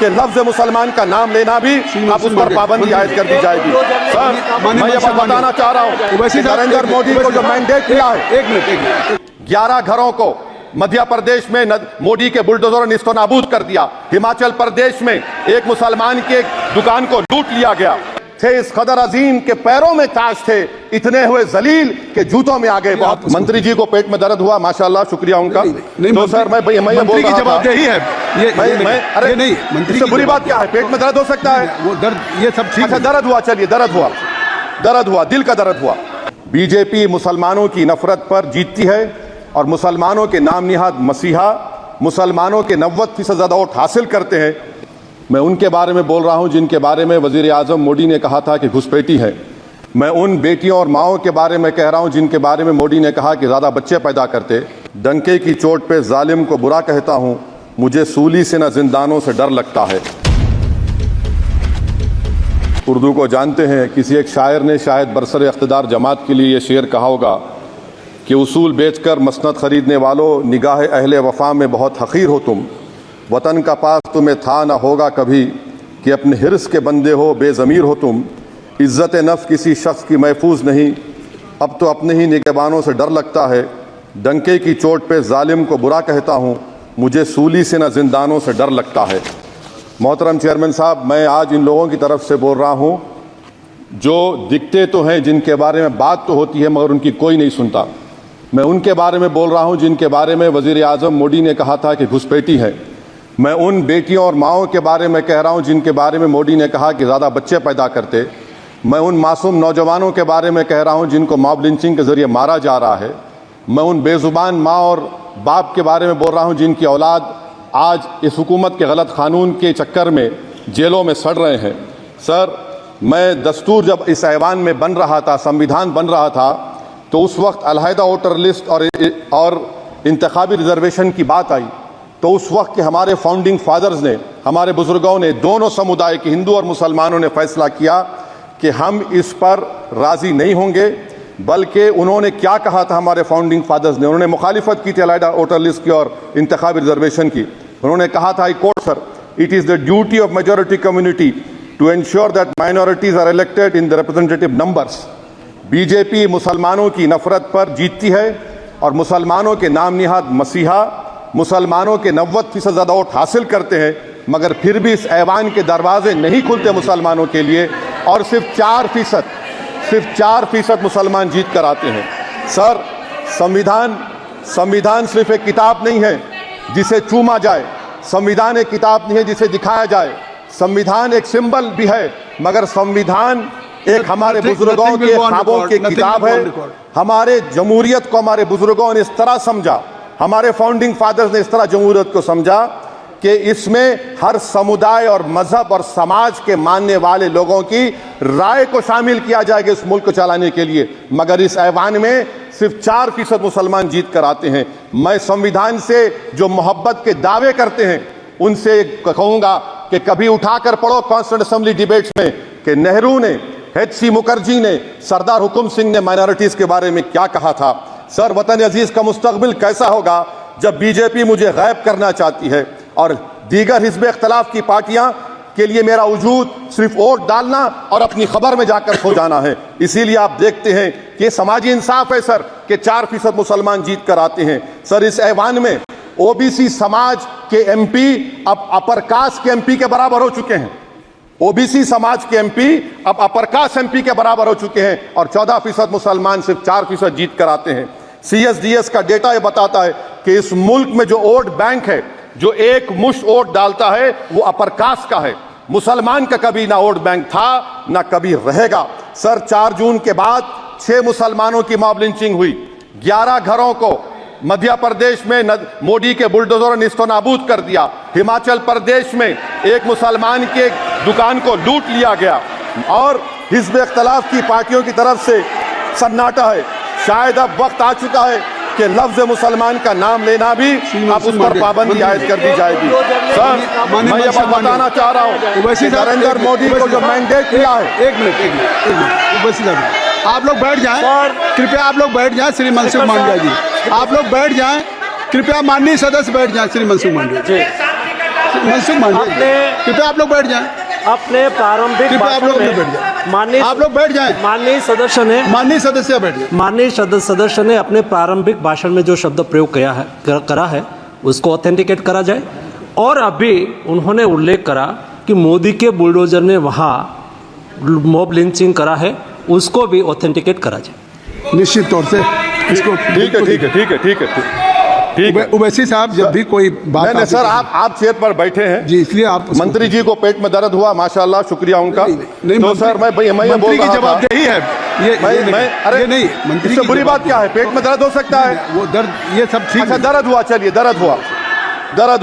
कि लफ्ज मुसलमान का नाम लेना भी अब उस पर पाबंदी आयद कर दी जाएगी। सर मैं ये बात बताना चाह रहा हूँ कि नरेंद्र मोदी को जो मैंडेट मिला है, 11 घरों को मध्य प्रदेश में मोदी के बुलडोजर ने निस्तनाबूद कर दिया। हिमाचल प्रदेश में एक मुसलमान की एक दुकान को लूट लिया गया। थे इस कदर अजीम के पैरों में ताज थे, इतने हुए जलील के जूतों में आ गए। बहुत मंत्री जी को पेट में दर्द हुआ, माशाल्लाह, शुक्रिया उनका। तो सर मैं ये बोल रहा था, यही है ये अरे नहीं, मंत्री से बुरी बात क्या है? पेट में दर्द हो सकता है, वो दर्द ये सब ठीक। अच्छा दर्द हुआ, चलिए दर्द हुआ, दिल का दर्द हुआ। बीजेपी मुसलमानों की नफरत पर जीतती है और मुसलमानों के नाम निहाद मसीहा मुसलमानों के 90% ज्यादा वोट हासिल करते हैं। मैं उनके बारे में बोल रहा हूं जिनके बारे में वजीर आजम मोदी ने कहा था कि घुसपैठी है। मैं उन बेटियों और माओं के बारे में कह रहा हूं जिनके बारे में मोदी ने कहा कि ज्यादा बच्चे पैदा करते। डंके की चोट पे जालिम को बुरा कहता हूं, मुझे सूली से न जिंदानों से डर लगता है। उर्दू को जानते हैं, किसी एक शायर ने शायद बरसर इख्तिदार जमात के लिए ये शेर कहा होगा कि उसूल बेचकर मसनद खरीदने वालों, निगाह अहले वफा में बहुत हकीर हो तुम। वतन का पास तुम्हें था ना होगा कभी कि अपने हिर्स के बंदे हो, बेज़मीर हो तुम। इज़्ज़त नफ्स किसी शख्स की महफूज नहीं, अब तो अपने ही निगहबानों से डर लगता है। डंके की चोट पे जालिम को बुरा कहता हूँ, मुझे सूली से न जिंदानों से डर लगता है। मोहतरम चेयरमैन साहब, मैं आज इन लोगों की तरफ से बोल रहा हूँ जो दिखते तो हैं, जिनके बारे में बात तो होती है मगर उनकी कोई नहीं सुनता। मैं उनके बारे में बोल रहा हूँ जिनके बारे में वजीर आजम मोदी ने कहा था कि घुसपैठी है। मैं उन बेटियों और माओं के बारे में कह रहा हूँ जिनके बारे में मोदी ने कहा कि ज़्यादा बच्चे पैदा करते। मैं उन मासूम नौजवानों के बारे में कह रहा हूँ जिनको मॉब लिंचिंग के ज़रिए मारा जा रहा है। मैं उन बेज़ुबान माँ और बाप के बारे में बोल रहा हूँ जिनकी औलाद आज इस हुकूमत के गलत कानून के चक्कर में जेलों में सड़ रहे हैं। सर, मैं दस्तूर जब इस ऐवान में बन रहा था, संविधान बन रहा था, तो उस वक्त अलहदा वोटर लिस्ट और इंतखाबी रिजर्वेशन की बात आई तो उस वक्त के हमारे फाउंडिंग फादर्स ने, हमारे बुजुर्गों ने, दोनों समुदाय के हिंदू और मुसलमानों ने फैसला किया कि हम इस पर राज़ी नहीं होंगे। बल्कि उन्होंने क्या कहा था हमारे फाउंडिंग फादर्स ने, उन्होंने मुखालिफत की थी अलहदा वोटर लिस्ट की और इंतखाबी रिजर्वेशन की। उन्होंने कहा था, I quote sir, it is the duty of majority community to ensure that minorities are elected in the representative numbers. BJP मुसलमानों की नफरत पर जीतती है और मुसलमानों के नाम निहाद मसीहा मुसलमानों के 90% ज़्यादा वोट हासिल करते हैं, मगर फिर भी इस ऐवान के दरवाजे नहीं खुलते मुसलमानों के लिए और सिर्फ 4% मुसलमान जीत कर आते हैं। सर, संविधान सिर्फ एक किताब नहीं है जिसे चूमा जाए, संविधान एक किताब नहीं है जिसे दिखाया जाए, संविधान एक सिंबल भी है, मगर संविधान एक हमारे बुजुर्गों के ख्वाबों की किताब है। हमारे जमहूरियत को हमारे बुजुर्गों ने इस तरह समझा, हमारे फाउंडिंग फादर्स ने इस तरह जमहूरियत को समझा कि इसमें हर समुदाय और मजहब और समाज के मानने वाले लोगों की राय को शामिल किया जाएगा इस मुल्क को चलाने के लिए। मगर इस ऐवान में सिर्फ 4% मुसलमान जीत कर आते हैं। मैं संविधान से जो मोहब्बत के दावे करते हैं उनसे कहूंगा कि कभी उठाकर पढ़ो कॉन्स्टिट्यूंट असेंबली डिबेट्स में कि नेहरू ने, HC मुखर्जी ने, सरदार हुकुम सिंह ने माइनॉरिटीज के बारे में क्या कहा था। सर, वतन अजीज का मुस्तकबिल कैसा होगा जब बीजेपी मुझे गायब करना चाहती है और दीगर हिज़्ब इख्तिलाफ की पार्टियां के लिए मेरा वजूद सिर्फ वोट डालना और अपनी खबर में जाकर सो जाना है। इसीलिए आप देखते हैं कि समाजी इंसाफ है सर कि 4% मुसलमान जीत कर आते हैं। सर, इस ऐवान में OBC समाज के MP अब अपर कास्ट के MP के बराबर हो चुके हैं। OBC समाज के MP अब अपर कास्ट MP के बराबर हो चुके हैं और 14% मुसलमान सिर्फ 4% जीत कर आते हैं। CSDS का डेटा ये बताता है कि इस मुल्क में जो वोट बैंक है, जो एक मुश्त वोट डालता है, वो अपर कास्ट का है। मुसलमान का कभी ना वोट बैंक था ना कभी रहेगा। सर, 4 जून के बाद 6 मुसलमानों की मॉब लिंचिंग हुई। 11 घरों को मध्य प्रदेश में मोदी के बुलडोजर ने निस्तनाबूद कर दिया। हिमाचल प्रदेश में एक मुसलमान की एक दुकान को लूट लिया गया और हिज़्ब इख्तिलाफ की पार्टियों की तरफ से सन्नाटा है। शायद अब वक्त आ चुका है कि लफ्ज मुसलमान का नाम लेना भी अब उस पर पाबंदी आयद कर दी जाएगी। सर, मैं ये बात बताना चाह रहा हूँ कि नरेंद्र मोदी को जो मैंडेट मिला है। एक मिनट, आप लोग बैठ जाएं, कृपया आप लोग बैठ जाएं। श्री मनसुख मांडविया जी, आप लोग बैठ जाएं, कृपया माननीय सदस्य बैठ जाएं। श्री मनसुख मांडविया जी। मनसुख मांझी, कृपया आप लोग बैठ जाएं। अपने प्रारंभिक कृपया आप भाषण लोग में बैठ जाएं। माननीय आप लोग बैठ जाएं। माननीय सदस्य ने माननीय सदस्य बैठ जाएं। अपने प्रारंभिक भाषण में जो शब्द प्रयोग करा है उसको ऑथेंटिकेट करा जाए। और अभी उन्होंने उल्लेख करा कि मोदी के बुलडोजर ने वहाँ मॉब लिंचिंग करा है, उसको भी ऑथेंटिकेट करा जाए। निश्चित तौर से इसको ठीक है। ओवैसी साहब जब भी कोई बात नहीं सर, आप चेयर पर बैठे हैं जी, इसलिए आप मंत्री जी को पेट में दर्द हुआ, माशाल्लाह, शुक्रिया उनका। नहीं, तो सर मैं ये बोल मंत्री की रहा था, जवाबदेही है अरे ये नहीं, मंत्री इससे की बुरी बात क्या है? पेट में दर्द हो सकता है, वो दर्द ये सब ठीक अच्छा है। दर्द हुआ, चलिए दर्द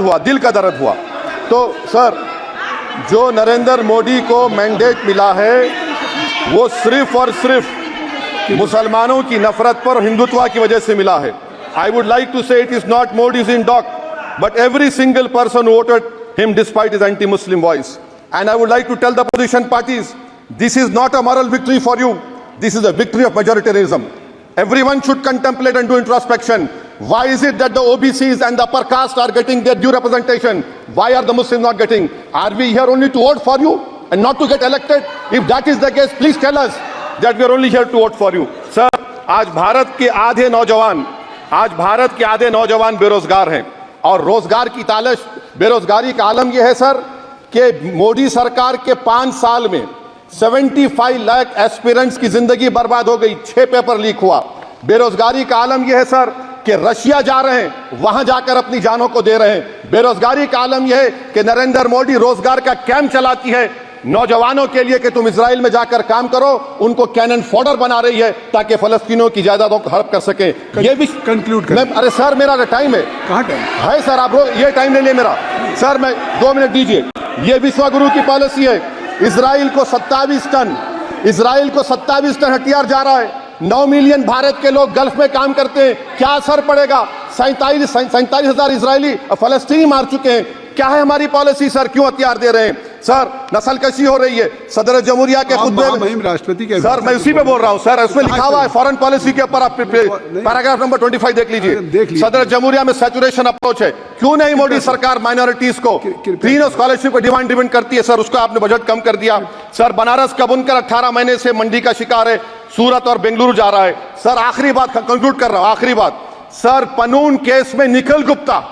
हुआ, दिल का दर्द हुआ। तो सर जो नरेंद्र मोदी को मैंडेट मिला है वो सिर्फ और सिर्फ मुसलमानों की नफरत पर, हिंदुत्व की वजह से मिला है। I would like to say it is not Modi's in dock, but every single person voted him despite his anti-Muslim voice. And I would like to tell the opposition parties, this is not a moral victory for you. This is a victory of majoritarianism. Everyone should contemplate and do introspection. Why is it that the OBCs and the upper caste are getting their due representation? Why are the Muslims not getting? Are we here only to vote for you and not to get elected? If that is the case, please tell us that we are only here to vote for you. Sir, आज भारत के आधे नौजवान बेरोजगार हैं और रोजगार की तालाश, बेरोजगारी का आलम यह है सर कि मोदी सरकार के 5 साल में 75 लाख एस्पिरेंट्स की जिंदगी बर्बाद हो गई, 6 पेपर लीक हुआ। बेरोजगारी का आलम यह है सर कि रशिया जा रहे हैं, वहां जाकर अपनी जानों को दे रहे हैं। बेरोजगारी का आलम यह है कि नरेंद्र मोदी रोजगार का कैंप चलाती है नौजवानों के लिए कि तुम इजराइल में जाकर काम करो, उनको कैनन फॉडर बना रही है ताकि फलस्तीनियों की जायदादों को हड़प कर सके। ये भी कंक्लूड कर। अरे सर मेरा टाइम है, कहाँ टाइम है सर? आप ये टाइम ले लिए मेरा सर, मैं 2 मिनट दीजिए। ये विश्वगुरु की पॉलिसी है। इजराइल को 27 टन हथियार जा रहा है। 9 मिलियन भारत के लोग गल्फ में काम करते हैं, क्या असर पड़ेगा? 47,000 इजरायली फलस्तीनी मार चुके हैं। क्या है हमारी पॉलिसी सर? क्यों हथियार दे रहे हैं सर? नस्लकशी हो रही है। सदर जमहूरिया के खुतबे में राष्ट्रपति के सर, मैं उसी पे बोल रहा हूं सर, उसमें लिखा हुआ है फॉरेन पॉलिसी के ऊपर, आप पैराग्राफ नंबर 25 देख लीजिए। सदर जमहूरिया में सैचुरेशन अप्रोच है। क्यों नहीं मोदी सरकार माइनॉरिटीज को तीनों स्कॉलरशिप को डिमांड करती है सर? उसको आपने बजट कम कर दिया सर। बनारस का बुनकर 18 महीने से मंडी का शिकार है, सूरत और बेंगलुरु जा रहा है सर। आखिरी बात कंक्लूड कर रहा हूं, आखिरी बात सर, पनून केस में निखिल गुप्ता,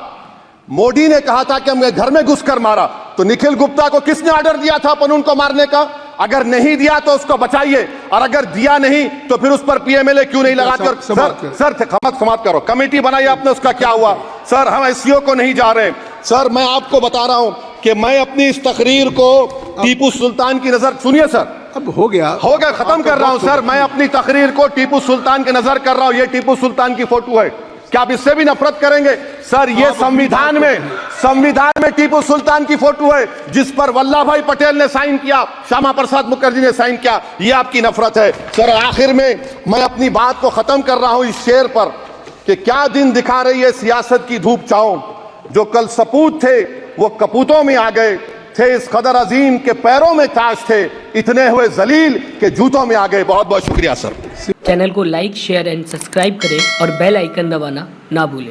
मोदी ने कहा था कि हमने घर में घुसकर मारा, तो निखिल गुप्ता को किसने ऑर्डर दिया था पनून को मारने का? अगर नहीं दिया तो उसको बचाइए, और अगर दिया नहीं तो फिर उस पर पीएमएलए क्यों नहीं लगाकर? सर समाप्त करो। कमेटी बनाई आपने, उसका क्या हुआ सर? हम एससीओ को नहीं जा रहे सर। मैं आपको बता रहा हूं कि मैं अपनी इस तकरीर को टीपू सुल्तान की नजर, सुनिए सर, अब हो गया, खत्म कर रहा हूं सर। मैं अपनी तकरीर को टीपू सुल्तान की नजर कर रहा हूं। ये टीपू सुल्तान की फोटो है, क्या आप इससे भी नफरत करेंगे सर? ये संविधान में टीपू सुल्तान की फोटो है जिस पर वल्लभ भाई पटेल ने साइन किया, श्यामा प्रसाद मुखर्जी ने साइन किया। ये आपकी नफरत है सर। आखिर में मैं अपनी बात को खत्म कर रहा हूं इस शेर पर कि क्या दिन दिखा रही है सियासत की धूप छांव, जो कल सपूत थे वो कपूतों में आ गए, थे इस कदर अजीम के पैरों में ताज थे, इतने हुए जलील के जूतों में आ गए। बहुत बहुत शुक्रिया सर। चैनल को लाइक, शेयर एंड सब्सक्राइब करें और बेल आइकन दबाना ना भूलें।